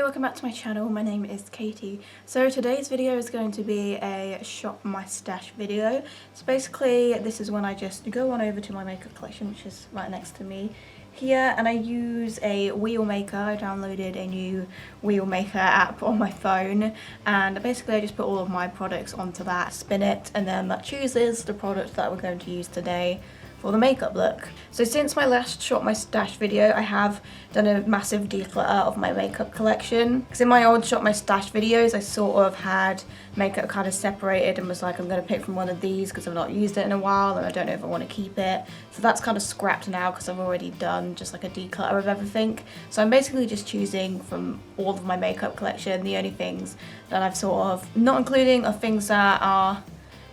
Hello, welcome back to my channel. My name is Katie. So today's video is going to be a shop my stash video. So basically this is when I just go on over to my makeup collection, which is right next to me here, and I use a wheel maker. I downloaded a new wheel maker app on my phone, and basically I just put all of my products onto that, spin it, and then that chooses the product that we're going to use today for the makeup look. So since my last shop my stash video, I have done a massive declutter of my makeup collection. Because in my old shop my stash videos, I sort of had makeup kind of separated and was like, I'm going to pick from one of these because I've not used it in a while and I don't know if I want to keep it. So that's kind of scrapped now because I've already done just like a declutter of everything. So I'm basically just choosing from all of my makeup collection. The only things that I've sort of not including are things that are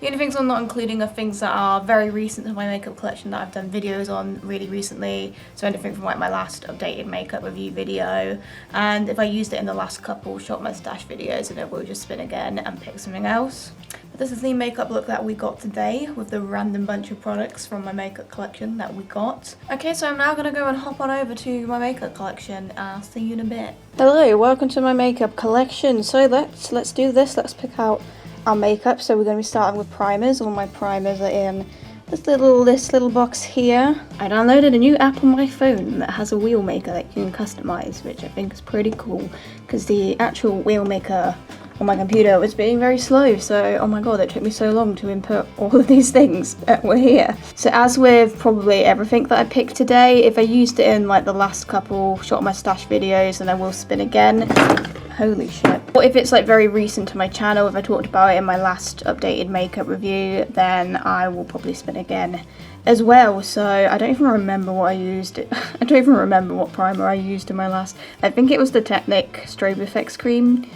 The only things I'm not including are things that are very recent to my makeup collection that I've done videos on really recently. So anything from like my last updated makeup review video. And if I used it in the last couple shop my stash videos, then I will just spin again and pick something else. But this is the makeup look that we got today with the random bunch of products from my makeup collection that we got. Okay, so I'm now going to go and hop on over to my makeup collection. I'll see you in a bit. Hello, welcome to my makeup collection. So let's do this. Let's pick out our makeup. So we're going to be starting with primers. All my primers are in this little box here. I downloaded a new app on my phone that has a wheel maker that you can customize, which I think is pretty cool because the actual wheel maker on my computer was being very slow. So oh my god, it took me so long to input all of these things that were here. So as with probably everything that I picked today, if I used it in like the last couple shot my stash videos, then I will spin again. Holy shit. Or if it's like very recent to my channel, if I talked about it in my last updated makeup review, then I will probably spin again as well. So I don't even remember what I used. I don't even remember what primer I used in my last. I think it was the Technic Strobe Effects cream.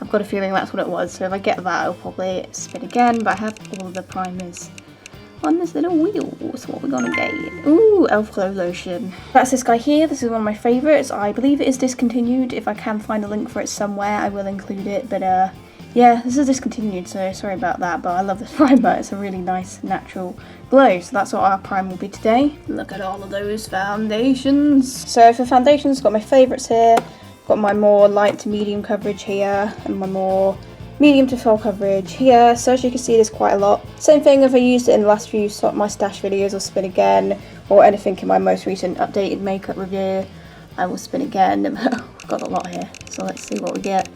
I've got a feeling that's what it was. So if I get that, I'll probably spin again. But I have all the primers on this little wheel. So what we're gonna get? Ooh, Elf Glow Lotion. That's this guy here. This is one of my favourites. I believe it is discontinued. If I can find a link for it somewhere, I will include it. But yeah, this is discontinued, so sorry about that. But I love this primer. It's a really nice natural glow. So that's what our primer will be today. Look at all of those foundations. So for foundations, I've got my favourites here. Got my more light to medium coverage here, and my more medium to full coverage here. So as you can see, there's quite a lot. Same thing if I used it in the last few my stash videos, I'll spin again, or anything in my most recent updated makeup review, I will spin again. We've got a lot here, so let's see what we get.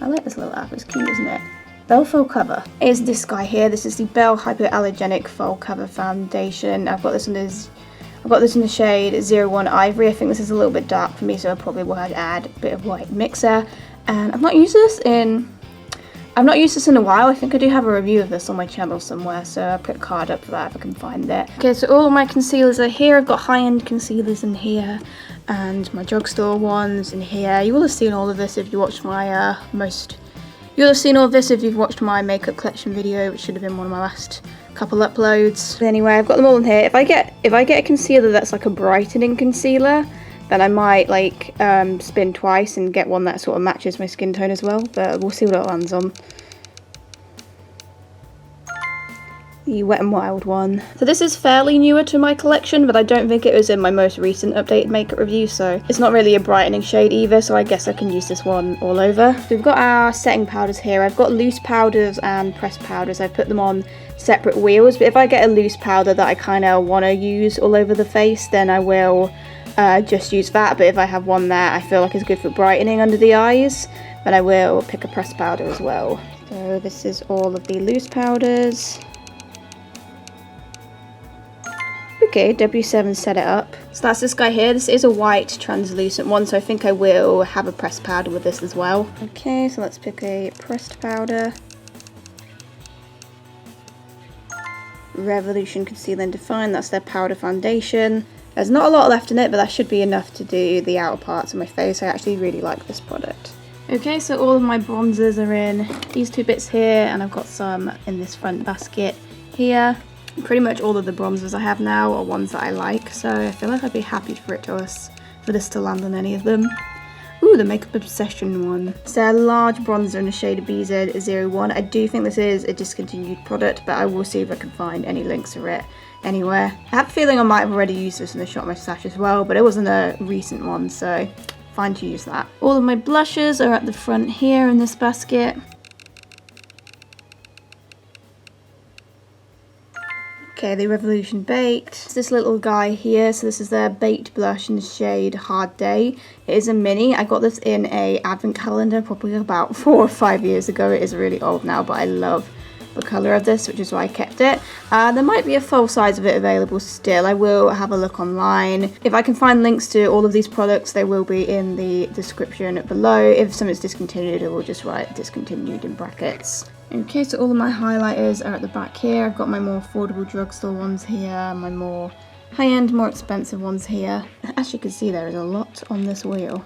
I like this little app, it's cute, isn't it? Belle Full Cover is this guy here. This is the Belle Hypoallergenic Full Cover Foundation. I've got this in the shade 01 Ivory. I think this is a little bit dark for me, so I probably will add a bit of white mixer. And I've not used this in a while. I think I do have a review of this on my channel somewhere, so I'll put a card up for that if I can find it. Okay, so all of my concealers are here. I've got high-end concealers in here, and my drugstore ones in here. You will have seen all of this if you watched my You'll have seen all of this if you've watched my makeup collection video, which should have been one of my last couple uploads. But anyway, I've got them all in here. If I get a concealer that's like a brightening concealer, then I might like spin twice and get one that sort of matches my skin tone as well. But we'll see what it lands on. The Wet n Wild one. So this is fairly newer to my collection, but I don't think it was in my most recent updated makeup review, so it's not really a brightening shade either, so I guess I can use this one all over. So we've got our setting powders here. I've got loose powders and pressed powders. I've put them on separate wheels, but if I get a loose powder that I kind of want to use all over the face, then I will just use that. But if I have one that I feel like is good for brightening under the eyes, then I will pick a pressed powder as well. So this is all of the loose powders. Okay, W7 set it up. So that's this guy here. This is a white translucent one, so I think I will have a pressed powder with this as well. Okay, so let's pick a pressed powder. Revolution Conceal and Define, that's their powder foundation. There's not a lot left in it, but that should be enough to do the outer parts of my face. I actually really like this product. Okay, so all of my bronzers are in these two bits here, and I've got some in this front basket here. Pretty much all of the bronzers I have now are ones that I like, so I feel like I'd be happy for this to land on any of them. Ooh, the Makeup Obsession one. It's a large bronzer in the shade of BZ01. I do think this is a discontinued product, but I will see if I can find any links for it anywhere. I have a feeling I might have already used this in the shot my stash as well, but it wasn't a recent one, so fine to use that. All of my blushes are at the front here in this basket. Okay, the Revolution Baked. It's this little guy here, so this is their Baked Blush in the shade Hard Day. It is a mini. I got this in a advent calendar probably about 4 or 5 years ago. It is really old now, but I love the colour of this, which is why I kept it. There might be a full size of it available still. I will have a look online. If I can find links to all of these products, they will be in the description below. If something's discontinued, I will just write discontinued in brackets. Okay, so all of my highlighters are at the back here. I've got my more affordable drugstore ones here, my more high-end, more expensive ones here. As you can see, there is a lot on this wheel.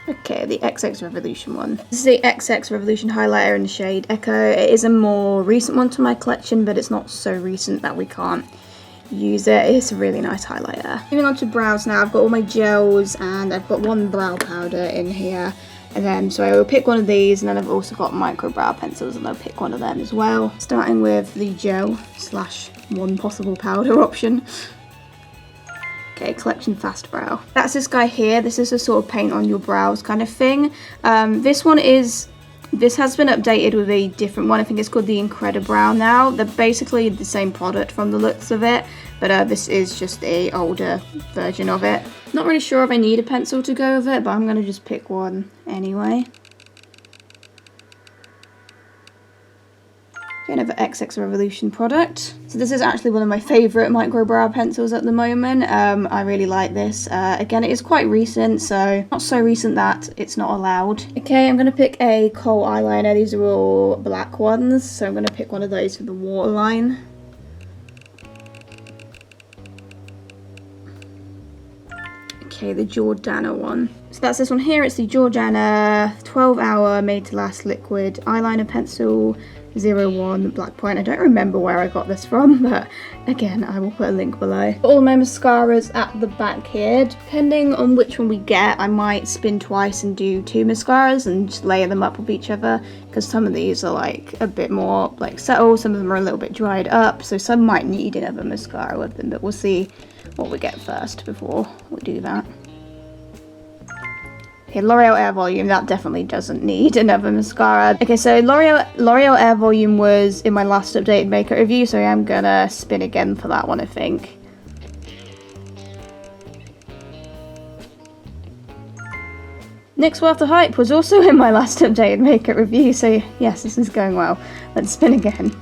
Okay, the XX Revolution one. This is the XX Revolution highlighter in the shade Echo. It is a more recent one to my collection, but it's not so recent that we can't use it. It's a really nice highlighter. Moving on to brows now, I've got all my gels and I've got one brow powder in here. And then, so I will pick one of these, and then I've also got micro brow pencils, and I'll pick one of them as well. Starting with the gel slash one possible powder option. Okay, Collection Fast Brow. That's this guy here. This is a sort of paint on your brows kind of thing. This has been updated with a different one. I think it's called the Incredibrow now. They're basically the same product from the looks of it, but this is just a older version of it. Not really sure if I need a pencil to go with it, but I'm going to just pick one anyway. Okay, another XX Revolution product. So this is actually one of my favourite micro brow pencils at the moment. I really like this. Again, it is quite recent, so not so recent that it's not allowed. Okay, I'm going to pick a kohl eyeliner. These are all black ones, so I'm going to pick one of those for the waterline. Okay, the Jordana one. So that's this one here. It's the Jordana 12-hour made to last liquid eyeliner pencil 01 black point. I don't remember where I got this from, but again, I will put a link below. All my mascaras at the back here. Depending on which one we get, I might spin twice and do 2 mascaras and just layer them up with each other, because some of these are like a bit more like settled, some of them are a little bit dried up, so some might need another mascara with them, but we'll see what we get first before we do that. Okay, L'Oreal Air Volume, that definitely doesn't need another mascara. Okay, so L'Oreal Air Volume was in my last updated makeup review, so I am gonna spin again for that one, I think. NYX Worth the Hype was also in my last updated makeup review, so yes, this is going well. Let's spin again.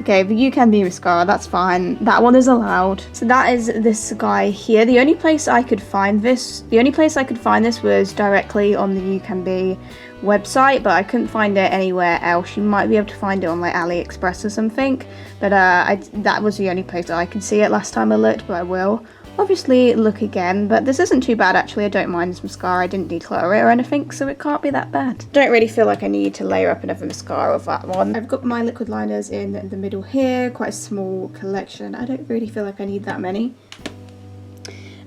Okay, the UCANBE mascara, that's fine. That one is allowed. So that is this guy here. The only place I could find this was directly on the UCANBE website, but I couldn't find it anywhere else. You might be able to find it on like AliExpress or something, but that was the only place that I could see it last time I looked, but I will obviously look again. But this isn't too bad actually. I don't mind this mascara. I didn't declutter it or anything, so it can't be that bad. Don't really feel like I need to layer up another mascara with that one. I've got my liquid liners in the middle here, quite a small collection. I don't really feel like I need that many.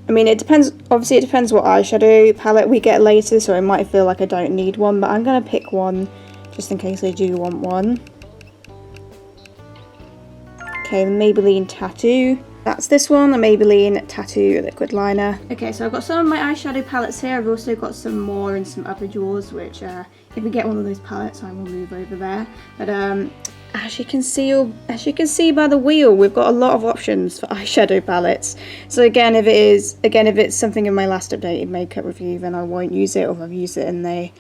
I mean, it depends, obviously it depends what eyeshadow palette we get later, so I might feel like I don't need one, but I'm gonna pick one just in case I do want one. Okay, the Maybelline Tattoo. That's this one, the Maybelline Tattoo liquid liner. Okay, so I've got some of my eyeshadow palettes here. I've also got some more in some other drawers, which if we get one of those palettes, I will move over there. But as you can see by the wheel, we've got a lot of options for eyeshadow palettes. So again, if it's something in my last updated makeup review, then I won't use it, or I've used it in the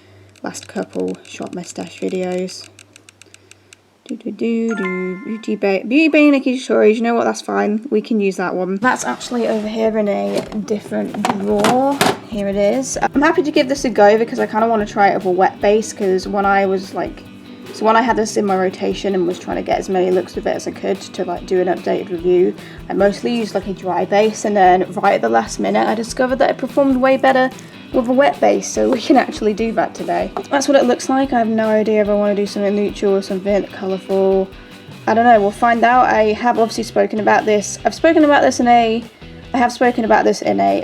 last couple Shop My Stash videos. Beauty Bay Nikki tutorials, you know what, that's fine, we can use that one. That's actually over here in a different drawer. Here it is. I'm happy to give this a go because I kind of want to try it with a wet base, because when I had this in my rotation and was trying to get as many looks with it as I could to like do an updated review, I mostly used like a dry base, and then right at the last minute I discovered that it performed way better with a wet base, so we can actually do that today. That's what it looks like. I have no idea if I want to do something neutral or something colourful. I don't know, we'll find out. I have obviously spoken about this. I have spoken about this in a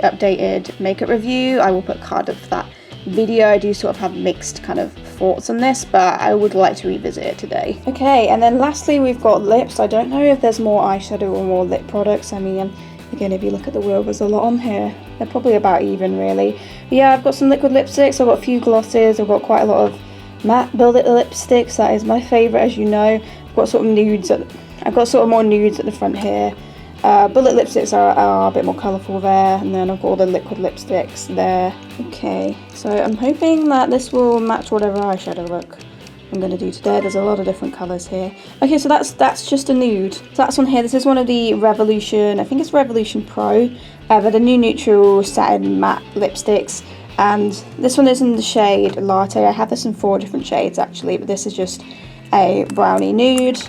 updated makeup review. I will put a card up for that video, I do sort of have mixed kind of thoughts on this, but I would like to revisit it today. Okay, and then lastly we've got lips. I don't know if there's more eyeshadow or more lip products. I mean, again, if you look at the wheel, there's a lot on here. They're probably about even, really. But yeah, I've got some liquid lipsticks, I've got a few glosses, I've got quite a lot of matte Build It lipsticks. That is my favourite, as you know. I've got sort of nudes, I've got sort of more nudes at the front here. Bullet lipsticks are a bit more colourful there, and then I've got all the liquid lipsticks there. Okay, so I'm hoping that this will match whatever eyeshadow look I'm going to do today. There's a lot of different colours here. Okay, so that's just a nude. So that's on here. This is one of the Revolution, I think it's Revolution Pro. They're the new neutral satin matte lipsticks. And this one is in the shade Latte. I have this in 4 different shades actually, but this is just a brownie nude.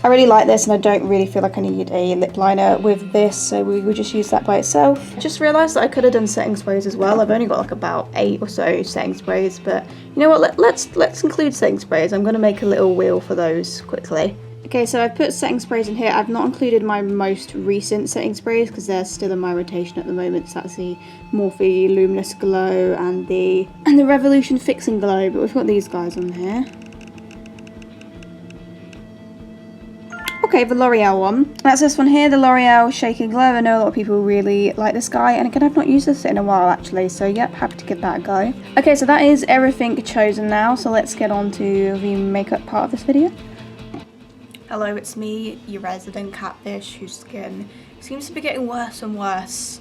I really like this, and I don't really feel like I need a lip liner with this, so we will just use that by itself. Just realised that I could have done setting sprays as well. I've only got like about 8 or so setting sprays, but you know what, let's include setting sprays. I'm going to make a little wheel for those quickly. Okay, so I've put setting sprays in here. I've not included my most recent setting sprays because they're still in my rotation at the moment. So that's the Morphe Luminous Glow and the Revolution Fixing Glow, but we've got these guys on here. Okay, the L'Oreal one. That's this one here, the L'Oreal Shake and Glow. I know a lot of people really like this guy, and again, I've not used this in a while actually, so yep, happy to give that a go. Okay, so that is everything chosen now, so let's get on to the makeup part of this video. Hello, it's me, your resident catfish, whose skin seems to be getting worse and worse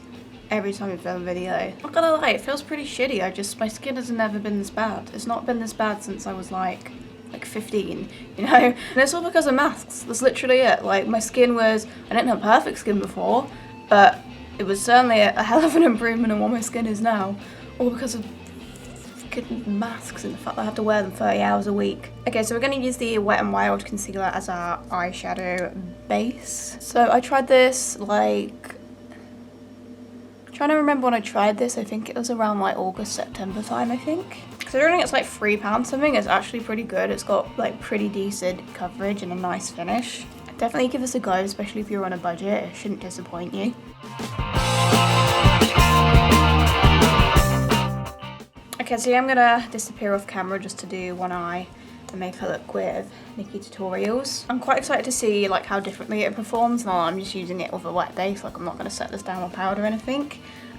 every time we film a video. Not gonna lie, it feels pretty shitty. My skin has never been this bad. It's not been this bad since I was like 15, you know? And it's all because of masks. That's literally it. Like, my skin was, I didn't have perfect skin before, but it was certainly a hell of an improvement on what my skin is now. All because of masks and the fact that I have to wear them 30 hours a week. Okay, so we're going to use the Wet n Wild concealer as our eyeshadow base. So I tried this trying to remember when I tried this. I think it was around like August, September time, I think. Considering it's like £3 something, it's actually pretty good. It's got like pretty decent coverage and a nice finish. I'd definitely give this a go, especially if you're on a budget. It shouldn't disappoint you. Okay, so I'm gonna disappear off camera just to do one eye and make a look with Nikki Tutorials. I'm quite excited to see like how differently it performs now. I'm just using it with a wet base, like I'm not gonna set this down with powder or anything.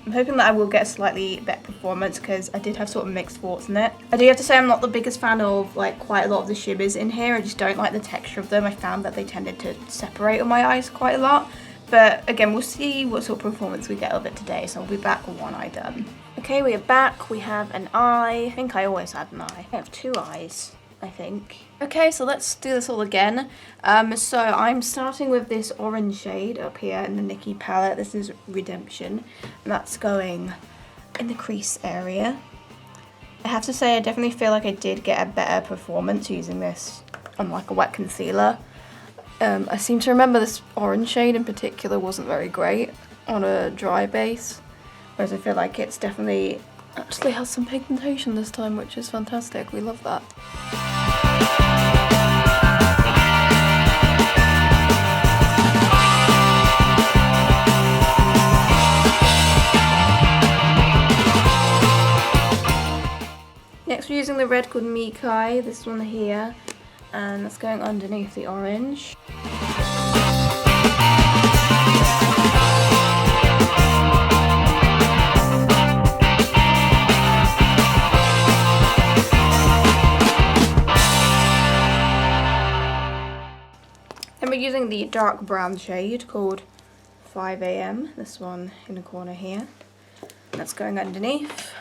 I'm hoping that I will get a slightly better performance because I did have sort of mixed thoughts on it. I do have to say I'm not the biggest fan of like quite a lot of the shimmers in here. I just don't like the texture of them. I found that they tended to separate on my eyes quite a lot. But again, we'll see what sort of performance we get of it today, so I'll be back with one eye done. Okay, we are back. We have an eye. I think I always had an eye. I have 2 eyes, I think. Okay, so let's do this all again. So I'm starting with this orange shade up here in the Nikki palette. This is Redemption, and that's going in the crease area. I have to say I definitely feel like I did get a better performance using this on like a wet concealer. I seem to remember this orange shade in particular wasn't very great on a dry base, whereas I feel like it's definitely actually has some pigmentation this time, which is fantastic. We love that. Next we're using the red called Mikai, this one here, and that's going underneath the orange. Then we're using the dark brown shade called 5 AM, this one in the corner here. That's going underneath.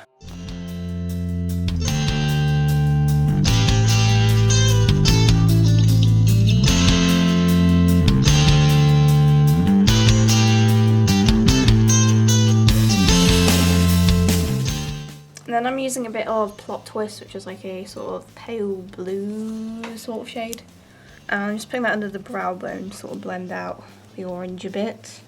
And then I'm using a bit of Plot Twist, which is like a sort of pale blue sort of shade. And I'm just putting that under the brow bone to sort of blend out the orange a bit.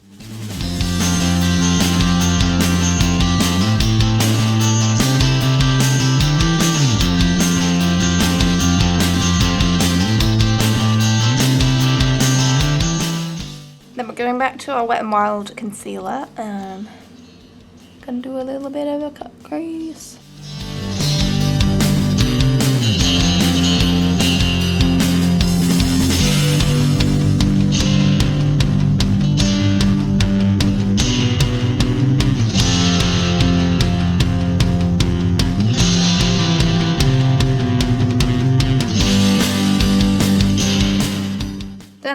Then we're going back to our Wet n Wild concealer. Gonna do a little bit of a cut crease.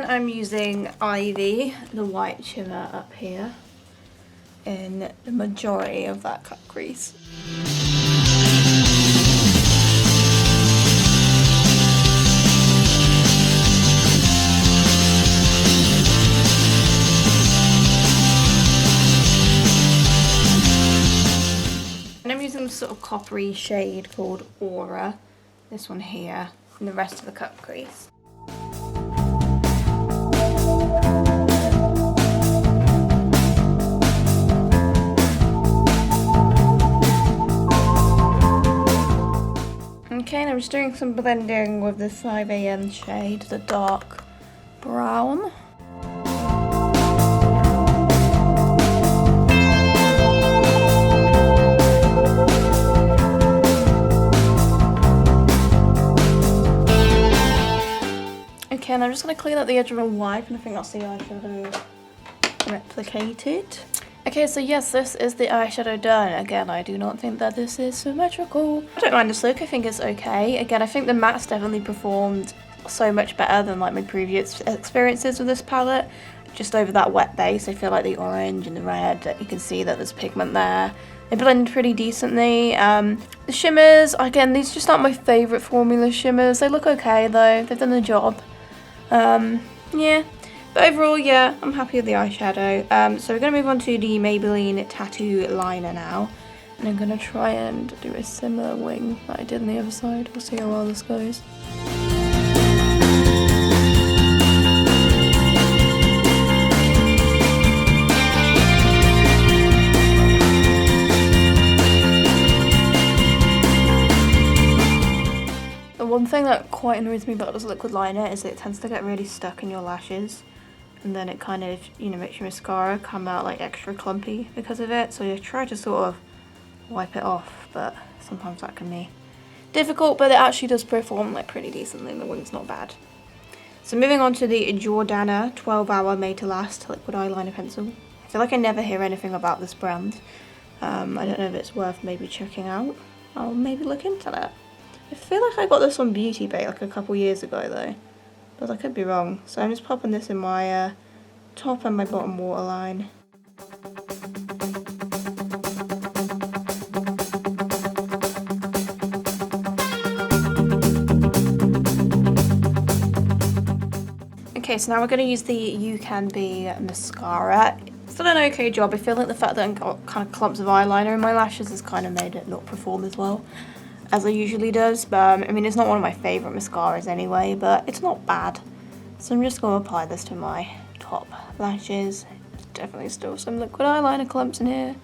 I'm using Ivy, the white shimmer up here, in the majority of that cut crease. And I'm using this sort of coppery shade called Aura, this one here, and the rest of the cut crease. Okay, and I'm just doing some blending with the 5 AM shade, the dark brown. Okay, and I'm just going to clean up the edge of a wipe, and I think that's the eyeshadow replicated. Okay, so yes, this is the eyeshadow done. Again, I do not think that this is symmetrical. I don't mind this look, I think it's okay. Again, I think the mattes definitely performed so much better than like my previous experiences with this palette. Just over that wet base, I feel like the orange and the red, you can see that there's pigment there. They blend pretty decently. The shimmers, again, these just aren't my favourite formula shimmers. They look okay though, they've done the job. Yeah. But overall, yeah, I'm happy with the eyeshadow. So we're going to move on to the Maybelline Tattoo Liner now. And I'm going to try and do a similar wing that I did on the other side. We'll see how well this goes. The one thing that quite annoys me about this liquid liner is that it tends to get really stuck in your lashes. And then it kind of, you know, makes your mascara come out like extra clumpy because of it. So you try to sort of wipe it off, but sometimes that can be difficult, but it actually does perform like pretty decently and the wing's not bad. So moving on to the Jordana 12 Hour Made to Last liquid eyeliner pencil. I feel like I never hear anything about this brand. I don't know if it's worth maybe checking out. I'll maybe look into that. I feel like I got this on Beauty Bay like a couple years ago though. But I could be wrong. So I'm just popping this in my top and my bottom waterline. Okay, so now we're going to use the UCANBE mascara. It's done an okay job. I feel like the fact that I've got kind of clumps of eyeliner in my lashes has kind of made it not perform as well as it usually does. But I mean, it's not one of my favourite mascaras anyway, but it's not bad. So I'm just going to apply this to my top lashes. There's definitely still some liquid eyeliner clumps in here.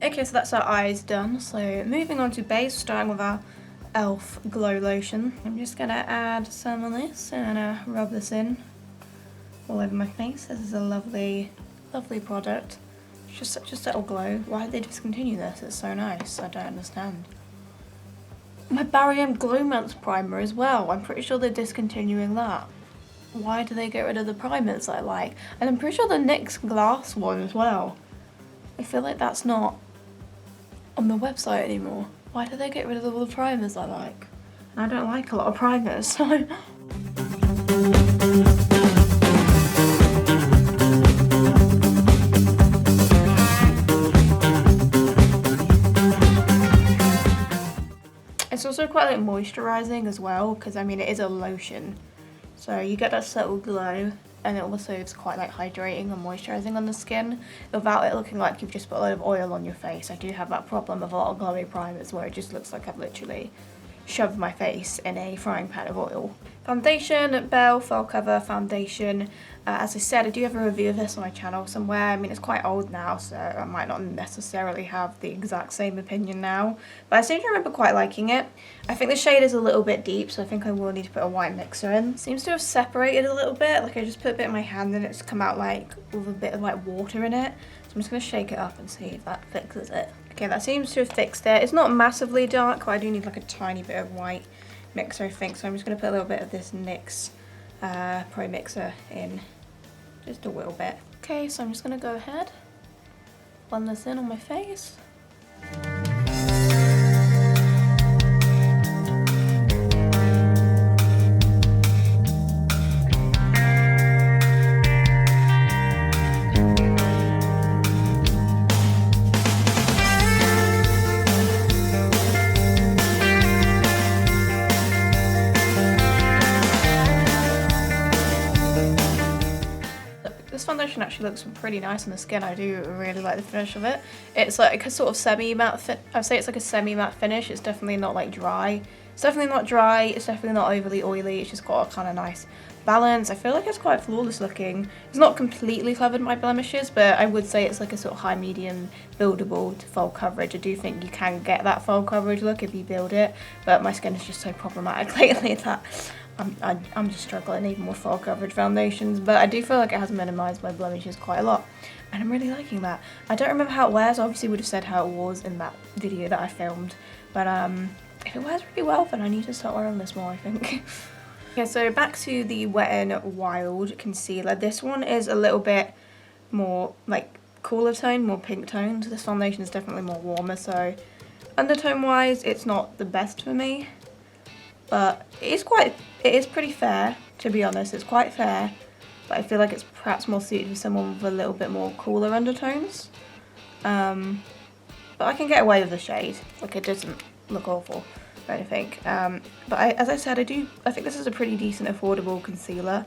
Okay, so that's our eyes done. So moving on to base, starting with our e.l.f. Glow Lotion. I'm just going to add some of this and rub this in all over my face. This is a lovely, lovely product. It's just such a subtle glow. Why did they discontinue this? It's so nice. I don't understand. My Barry M Glow Month primer as well. I'm pretty sure they're discontinuing that. Why do they get rid of the primers I like? And I'm pretty sure the NYX Glass one as well. I feel like that's not on the website anymore. Why do they get rid of all the primers I like? I don't like a lot of primers, so... It's also quite like moisturising as well, because I mean it is a lotion. So you get that subtle glow, and it also is quite like hydrating and moisturising on the skin without it looking like you've just put a load of oil on your face. I do have that problem with a lot of glowy primers where it just looks like I've literally shoved my face in a frying pan of oil. Foundation, Belle Fell Cover Foundation. As I said, I do have a review of this on my channel somewhere. I mean, it's quite old now, so I might not necessarily have the exact same opinion now. But I seem to remember quite liking it. I think the shade is a little bit deep, so I think I will need to put a white mixer in. Seems to have separated a little bit. Like I just put a bit in my hand and it's come out like with a bit of like water in it. So I'm just going to shake it up and see if that fixes it. Okay, that seems to have fixed it. It's not massively dark, but I do need like a tiny bit of white mixer, I think. So I'm just going to put a little bit of this NYX Pro Mixer in, just a little bit. Okay, so I'm just going to go ahead, blend this in on my face. This foundation actually looks pretty nice on the skin. I do really like the finish of it. It's like a sort of semi-matte I'd say it's like a semi-matte finish. It's definitely not like dry. It's definitely not dry. It's definitely not overly oily. It's just got a kind of nice balance. I feel like it's quite flawless looking. It's not completely covered by blemishes, but I would say it's like a sort of high medium buildable to full coverage. I do think you can get that full coverage look if you build it, but my skin is just so problematic lately that I'm just struggling even with full coverage foundations, but I do feel like it has minimised my blemishes quite a lot, and I'm really liking that. I don't remember how it wears. I obviously would have said how it was in that video that I filmed, but if it wears really well, then I need to start wearing this more, I think. Okay, so back to the Wet n Wild concealer. This one is a little bit more like cooler tone, more pink toned. This foundation is definitely more warmer, so undertone wise it's not the best for me, but it is pretty fair, to be honest. It's quite fair, but I feel like it's perhaps more suited for someone with a little bit more cooler undertones. But I can get away with the shade, like it doesn't look awful or anything. But as I said, I think this is a pretty decent affordable concealer.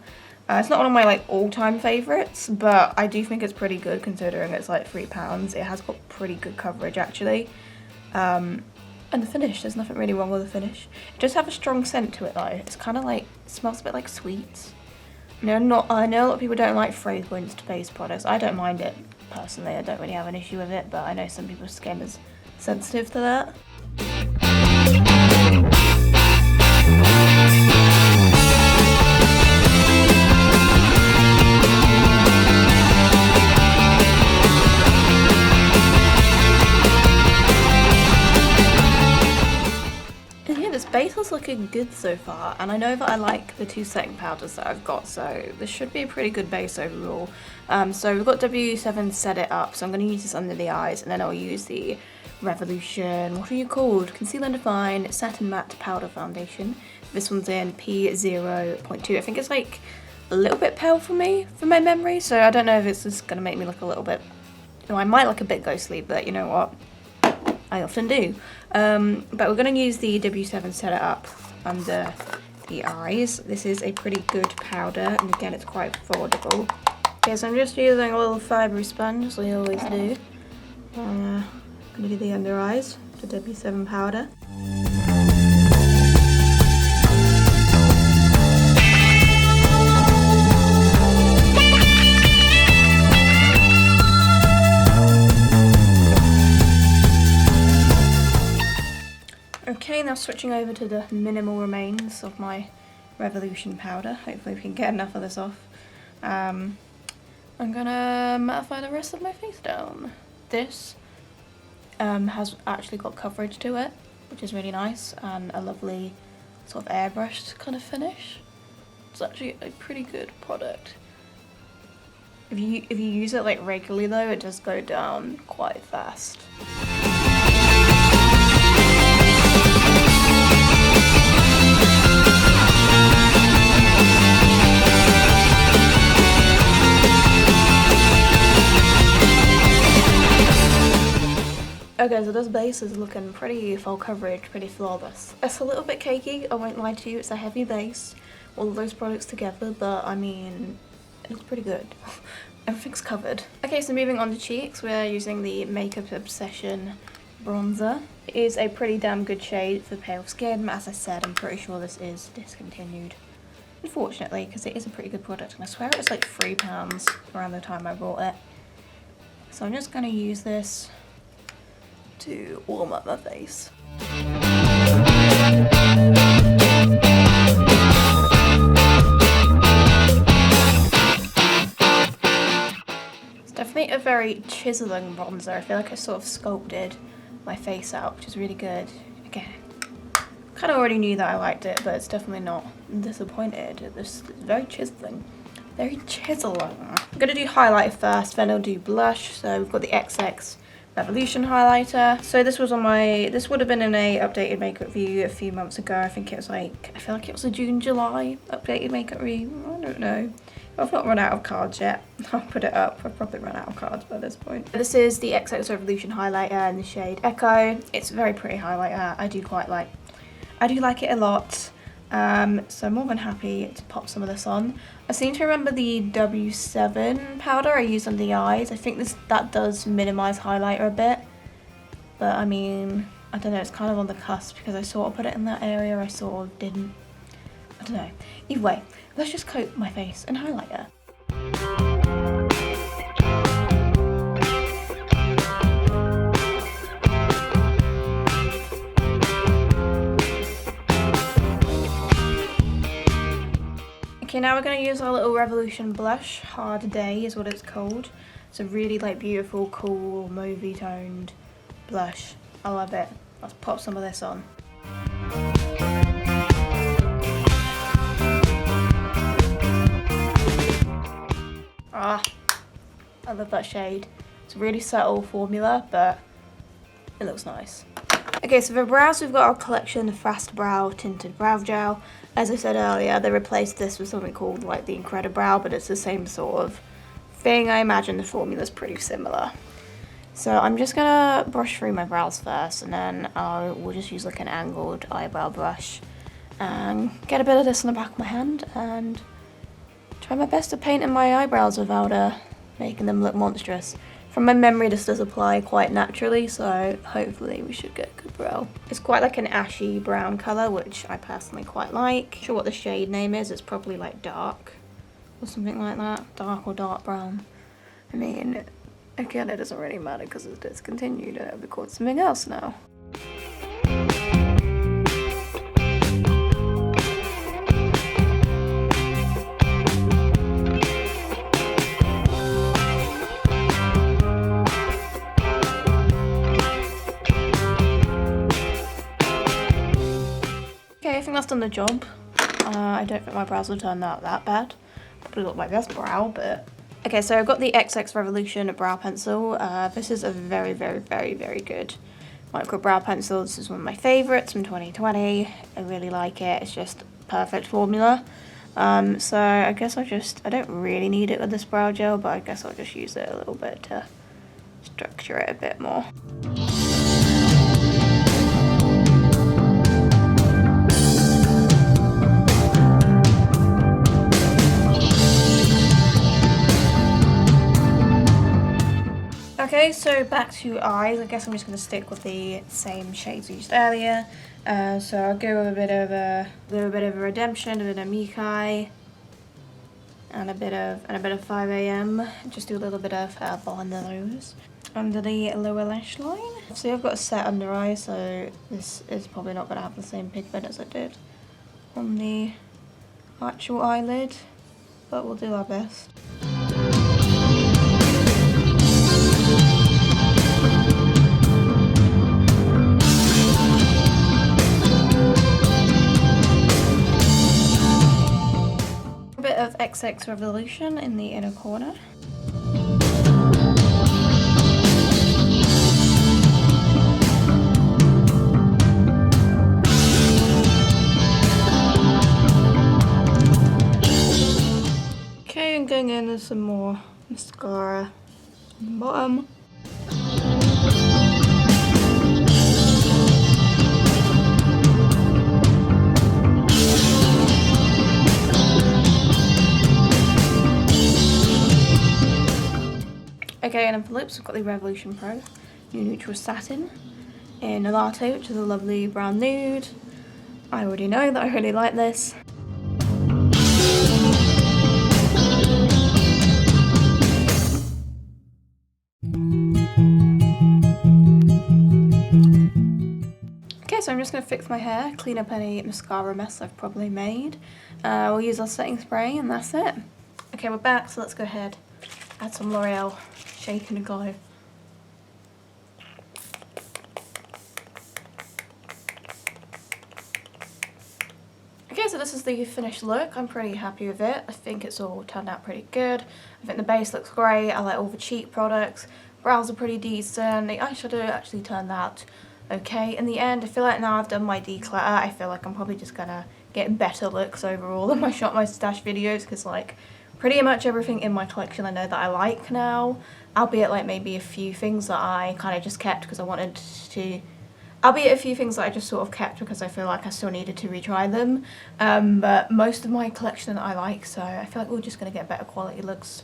It's not one of my like all-time favourites, but I do think it's pretty good considering it's like £3. It has got pretty good coverage actually. And the finish, there's nothing really wrong with the finish. It does have a strong scent to it though. It's kind of like, it smells a bit like sweets. I know a lot of people don't like fragrance-based products. I don't mind it personally. I don't really have an issue with it, but I know some people's skin is sensitive to that. Base is looking good so far, and I know that I like the two setting powders that I've got, so this should be a pretty good base overall. So we've got W7 Set It Up, so I'm going to use this under the eyes, and then I'll use the Revolution, what are you called? Conceal and Define Satin Matte Powder Foundation. This one's in P0.2. I think it's like a little bit pale for me, from my memory, so I don't know if it's just going to make me look a little bit, I might look a bit ghostly, but you know what? I often do. But we're going to use the W7 Set It Up under the eyes. This is a pretty good powder, and again it's quite affordable. Okay, so I'm just using a little fibre sponge, as I always do. I'm going to do the under eyes, the W7 powder. Okay, now switching over to the minimal remains of my Revolution powder. Hopefully we can get enough of this off. I'm gonna mattify the rest of my face down. This has actually got coverage to it, which is really nice, and a lovely sort of airbrushed kind of finish. It's actually a pretty good product. If you use it like regularly though, it does go down quite fast. Okay, so this base is looking pretty full coverage, pretty flawless. It's a little bit cakey, I won't lie to you, it's a heavy base, all of those products together, but I mean, it looks pretty good. Everything's covered. Okay, so moving on to cheeks, we're using the Makeup Obsession bronzer. It is a pretty damn good shade for pale skin. As I said, I'm pretty sure this is discontinued, unfortunately, because it is a pretty good product, and I swear it was like £3 around the time I bought it. So I'm just going to use this to warm up my face. It's definitely a very chiseling bronzer. I feel like I sort of sculpted my face out, which is really good. Again, Kind of already knew that I liked it, but it's definitely not disappointed. This is very chiseling. Very chiseling. I'm going to do highlighter first, then I'll do blush. So we've got the XX Revolution highlighter. So this was on my, this would have been in a updated makeup review a few months ago. I think it was like, I feel like it was a June-July updated makeup review. I don't know. I've not run out of cards yet. I'll put it up. I've probably run out of cards by this point. This is the XX Revolution highlighter in the shade Echo. It's a very pretty highlighter. I do like it a lot. So I'm more than happy to pop some of this on. I seem to remember the W7 powder I used on the eyes. I think that does minimise highlighter a bit. But I mean, I don't know, it's kind of on the cusp because I sort of put it in that area, I sort of didn't. I don't know. Either way, let's just coat my face in highlighter. Okay, now we're going to use our little Revolution blush. Hard Day is what it's called. It's a really like beautiful, cool, mauvey toned blush. I love it. Let's pop some of this on. Ah, I love that shade. It's a really subtle formula, but it looks nice. Okay, so for brows, we've got our collection of Fast Brow Tinted Brow Gel. As I said earlier, they replaced this with something called like the Incredibrow, but it's the same sort of thing. I imagine the formula's pretty similar. So I'm just gonna brush through my brows first, and then we'll just use like an angled eyebrow brush and get a bit of this on the back of my hand and try my best to paint in my eyebrows without making them look monstrous. From my memory, this does apply quite naturally, so hopefully we should get a good brow. It's quite like an ashy brown colour, which I personally quite like. Not sure what the shade name is, it's probably like dark or something like that. Dark or dark brown. I mean, again, it doesn't really matter because it's discontinued and it'll be called something else now. Okay, I think that's done the job. I don't think my brows will turn out that bad. Probably look my best brow, but... Okay, so I've got the XX Revolution brow pencil. This is a very, very, very, very good micro brow pencil. This is one of my favourites from 2020. I really like it. It's just perfect formula. So I guess I don't really need it with this brow gel, but I guess I'll just use it a little bit to structure it a bit more. Okay, so back to eyes. I guess I'm just going to stick with the same shades we used earlier. So I'll go with a bit of a Redemption, a bit of Mikai, and a bit of 5 AM. Just do a little bit of behind the nose, under the lower lash line. So I've got a set under eye, so this is probably not going to have the same pigment as I did on the actual eyelid, but we'll do our best. Of XX Revolution in the inner corner. Okay, I'm going in with some more mascara on the bottom. Okay, and then for lips, we've got the Revolution Pro New Neutral Satin in a latte, which is a lovely brown nude. I already know that I really like this. Okay, so I'm just going to fix my hair, clean up any mascara mess I've probably made. We'll use our setting spray and that's it. Okay, we're back, so let's go ahead, add some L'Oreal Shake and Glow. this is the finished look. I'm pretty happy with it. I think it's all turned out pretty good. I think the base looks great. I like all the cheap products. Brows are pretty decent. The eyeshadow actually turned out okay in the end. I feel like now I've done my declutter, I feel like I'm probably just gonna get better looks overall in my Shop My Stash videos, because like pretty much everything in my collection I know that I like now, albeit like maybe a few things that I kind of just kept because I wanted to, albeit a few things that I just sort of kept because I feel like I still needed to retry them, but most of my collection I like, so I feel like we're just gonna get better quality looks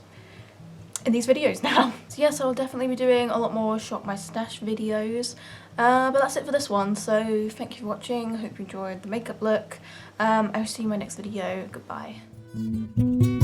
in these videos now. So yes, I'll definitely be doing a lot more Shop My Stash videos, but that's it for this one. So thank you for watching, hope you enjoyed the makeup look. I'll see you in my next video. Goodbye.